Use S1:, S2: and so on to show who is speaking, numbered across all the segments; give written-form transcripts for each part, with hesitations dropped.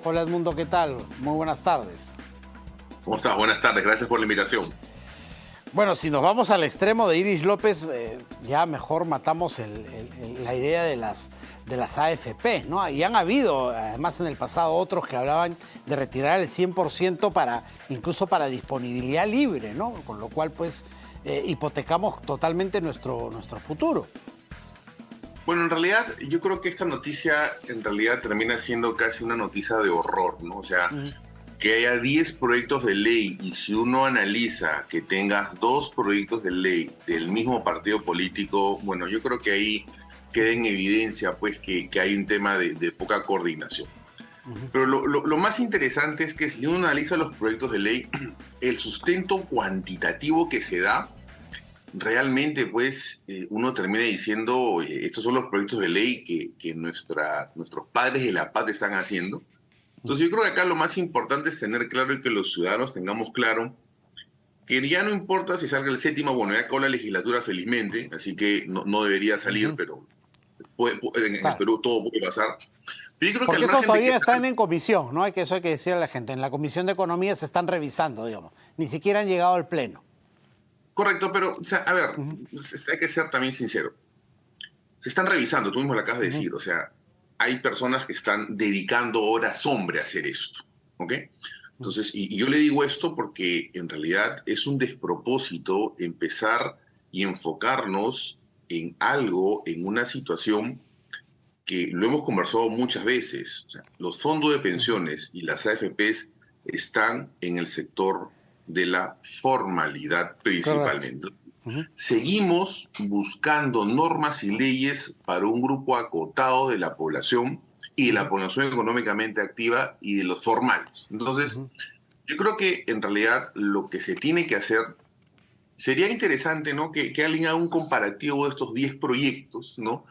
S1: Hola Edmundo, ¿qué tal? Muy buenas tardes.
S2: ¿Cómo estás? Buenas tardes, gracias por la invitación.
S1: Bueno, si nos vamos al extremo de Iris López, ya mejor matamos la idea de las AFP, ¿no? Y han habido, además en el pasado, otros que hablaban de retirar el 100% incluso para disponibilidad libre, ¿no? Con lo cual, pues, hipotecamos totalmente nuestro futuro.
S2: Bueno, en realidad yo creo que esta noticia en realidad termina siendo casi una noticia de horror, ¿no? O sea, que haya 10 proyectos de ley y si uno analiza que tengas 2 proyectos de ley del mismo partido político, bueno, yo creo que ahí queda en evidencia pues que hay un tema de poca coordinación. Pero lo más interesante es que si uno analiza los proyectos de ley, el sustento cuantitativo que se da, realmente pues uno termina diciendo, estos son los proyectos de ley que nuestros padres de la paz están haciendo. Entonces yo creo que acá lo más importante es tener claro y que los ciudadanos tengamos claro que ya no importa si salga el séptimo, bueno, ya acabó la legislatura felizmente, así que no debería salir, pero en el
S1: Claro.
S2: Perú todo puede pasar. Pero yo creo que
S1: Porque
S2: al
S1: estos
S2: margen de que
S1: todavía están
S2: salga,
S1: en comisión, ¿no? Eso hay que decirle a la gente. En la Comisión de Economía se están revisando, digamos. Ni siquiera han llegado al Pleno.
S2: correcto, pero o sea, a ver, hay que ser también sincero. Se están revisando, tú mismo lo acabas de decir, o sea, hay personas que están dedicando horas hombre a hacer esto, ¿ok? Entonces, y yo le digo esto porque en realidad es un despropósito empezar y enfocarnos en algo, en una situación que lo hemos conversado muchas veces. O sea, los fondos de pensiones y las AFPs están en el sector de la formalidad
S1: Correcto.
S2: principalmente. Seguimos buscando normas y leyes para un grupo acotado de la población y de la población económicamente activa y de los formales. Entonces, yo creo que en realidad lo que se tiene que hacer sería interesante, ¿no? Que alguien haga un comparativo de estos 10 proyectos, ¿no?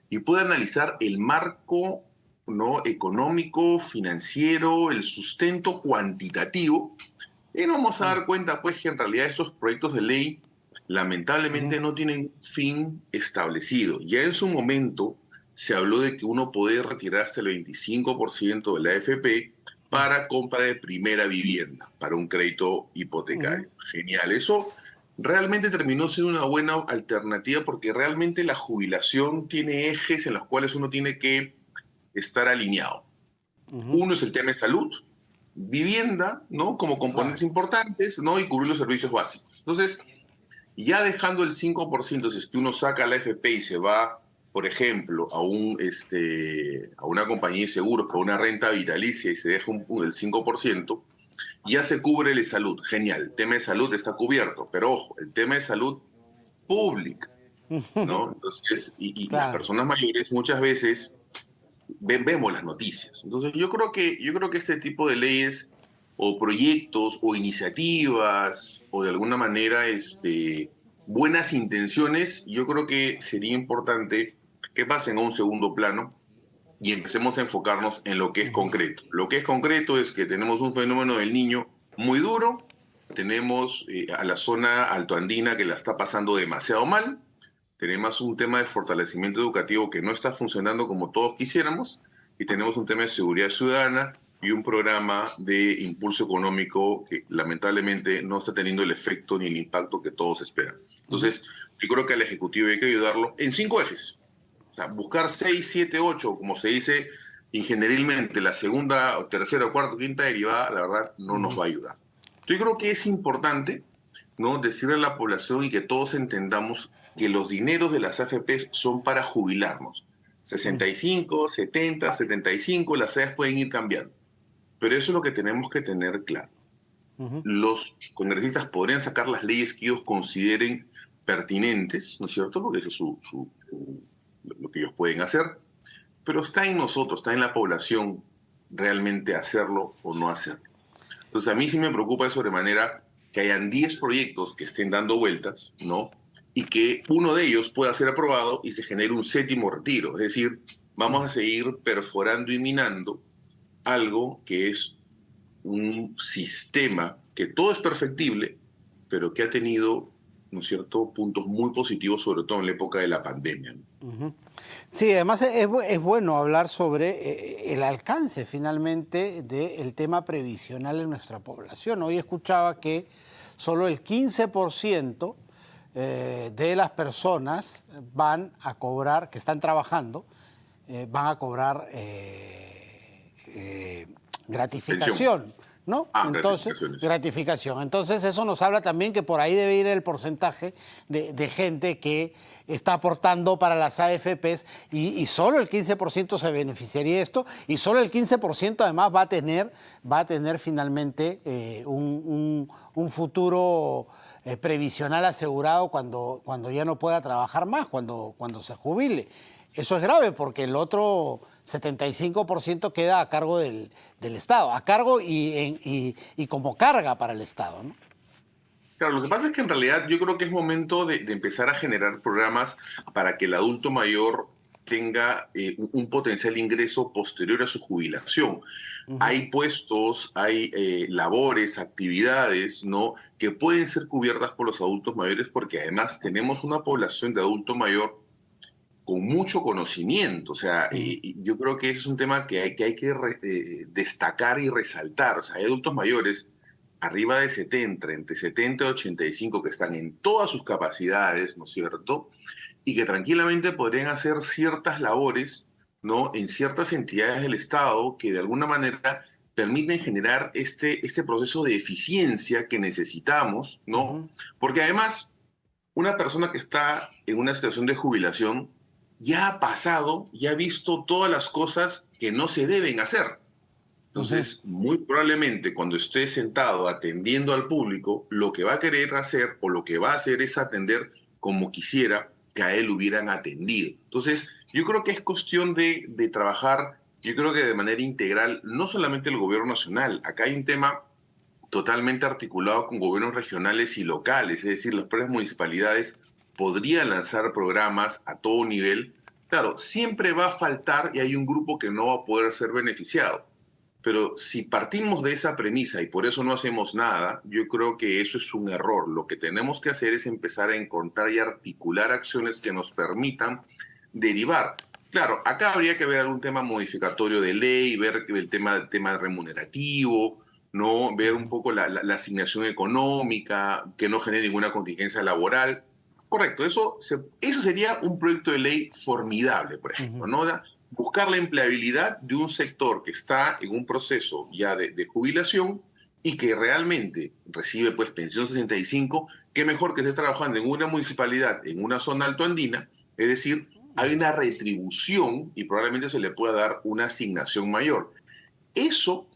S2: Y pueda analizar el marco, ¿no? Económico, financiero, el sustento cuantitativo. Y nos vamos a dar cuenta, pues, que en realidad estos proyectos de ley lamentablemente no tienen un fin establecido. Ya en su momento se habló de que uno puede retirar hasta el 25% de la AFP para compra de primera vivienda, para un crédito hipotecario. Genial. Eso realmente terminó siendo una buena alternativa porque realmente la jubilación tiene ejes en los cuales uno tiene que estar alineado. Uno es el tema de salud, vivienda, ¿no? Como
S1: Claro.
S2: componentes importantes, ¿no? Y cubrir los servicios básicos. Entonces, ya dejando el 5%, si es que uno saca la FP y se va, por ejemplo, a una compañía de seguros con una renta vitalicia y se deja el 5%, ya se cubre el de salud. Genial, el tema de salud está cubierto, pero ojo, el tema de salud pública, ¿no? Entonces, y las
S1: Claro.
S2: personas mayores muchas veces vemos las noticias. Entonces, yo creo que este tipo de leyes o proyectos o iniciativas o de alguna manera buenas intenciones, yo creo que sería importante que pasen a un segundo plano y empecemos a enfocarnos en lo que es concreto. Lo que es concreto es que tenemos un fenómeno del niño muy duro, tenemos a la zona altoandina que la está pasando demasiado mal, tenemos un tema de fortalecimiento educativo que no está funcionando como todos quisiéramos y tenemos un tema de seguridad ciudadana y un programa de impulso económico que lamentablemente no está teniendo el efecto ni el impacto que todos esperan. Entonces, yo creo que al Ejecutivo hay que ayudarlo en 5 ejes. O sea, buscar 6, 7, 8, como se dice ingenierilmente, la segunda, o tercera, o cuarta, o quinta derivada, la verdad, no nos va a ayudar. Yo creo que es importante, ¿no? Decirle a la población y que todos entendamos que los dineros de las AFP son para jubilarnos. 65, 70, 75, las edades pueden ir cambiando. Pero eso es lo que tenemos que tener claro. Los congresistas podrían sacar las leyes que ellos consideren pertinentes, ¿no es cierto? Porque eso es lo que ellos pueden hacer. Pero está en nosotros, está en la población realmente hacerlo o no hacerlo. Entonces a mí sí me preocupa de sobremanera que hayan 10 proyectos que estén dando vueltas, ¿no? Y que uno de ellos pueda ser aprobado y se genere un séptimo retiro. Es decir, vamos a seguir perforando y minando algo que es un sistema que todo es perfectible, pero que ha tenido, ¿no es cierto?, puntos muy positivos, sobre todo en la época de la pandemia, ¿no?
S1: Sí, además es bueno hablar sobre el alcance finalmente del tema previsional en nuestra población. Hoy escuchaba que solo el 15% de las personas van a cobrar, que están trabajando, van a cobrar gratificación.
S2: Pensión.
S1: ¿No? Entonces,
S2: Gratificaciones.
S1: gratificación. Entonces, eso nos habla también que por ahí debe ir el porcentaje de gente que está aportando para las AFPs y solo el 15% se beneficiaría de esto y solo el 15% además va a tener finalmente un futuro previsional asegurado cuando ya no pueda trabajar más, cuando se jubile. Eso es grave porque el otro 75% queda a cargo del Estado, a cargo y como carga para el Estado, ¿no?
S2: Claro, lo que pasa es que en realidad yo creo que es momento de empezar a generar programas para que el adulto mayor tenga un potencial ingreso posterior a su jubilación. Hay puestos, hay labores, actividades, ¿no?, que pueden ser cubiertas por los adultos mayores porque además tenemos una población de adulto mayor con mucho conocimiento. O sea, yo creo que ese es un tema que hay que destacar y resaltar. O sea, hay adultos mayores arriba de 70, entre 70 y 85, que están en todas sus capacidades, ¿no es cierto? Y que tranquilamente podrían hacer ciertas labores, ¿no?, en ciertas entidades del Estado que de alguna manera permiten generar este proceso de eficiencia que necesitamos, ¿no? Porque además, una persona que está en una situación de jubilación ya ha pasado, ya ha visto todas las cosas que no se deben hacer. Entonces, muy probablemente cuando esté sentado atendiendo al público, lo que va a querer hacer o lo que va a hacer es atender como quisiera que a él hubieran atendido. Entonces, yo creo que es cuestión de trabajar, yo creo que de manera integral, no solamente el gobierno nacional. Acá hay un tema totalmente articulado con gobiernos regionales y locales, es decir, las propias municipalidades podrían lanzar programas a todo nivel. Claro, siempre va a faltar y hay un grupo que no va a poder ser beneficiado. Pero si partimos de esa premisa y por eso no hacemos nada, yo creo que eso es un error. Lo que tenemos que hacer es empezar a encontrar y articular acciones que nos permitan derivar. Claro, acá habría que ver algún tema modificatorio de ley, ver el tema remunerativo, ¿no? Ver un poco la asignación económica, que no genere ninguna contingencia laboral. Correcto, eso sería un proyecto de ley formidable, por ejemplo, ¿no? Buscar la empleabilidad de un sector que está en un proceso ya de jubilación y que realmente recibe pues pensión 65, qué mejor que esté trabajando en una municipalidad, en una zona altoandina, es decir, hay una retribución y probablemente se le pueda dar una asignación mayor. Eso,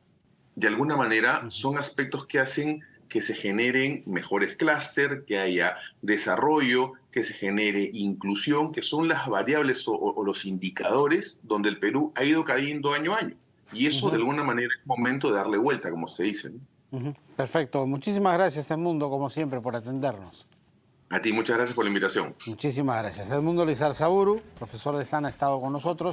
S2: de alguna manera, son aspectos que hacen que se generen mejores clústeres, que haya desarrollo, que se genere inclusión, que son las variables o los indicadores donde el Perú ha ido cayendo año a año. Y eso, de alguna manera, es momento de darle vuelta, como se dice, ¿no?
S1: Perfecto. Muchísimas gracias, Edmundo, como siempre, por atendernos.
S2: A ti, muchas gracias por la invitación.
S1: Muchísimas gracias. Edmundo Lizarzaburu, profesor de SAN, ha estado con nosotros.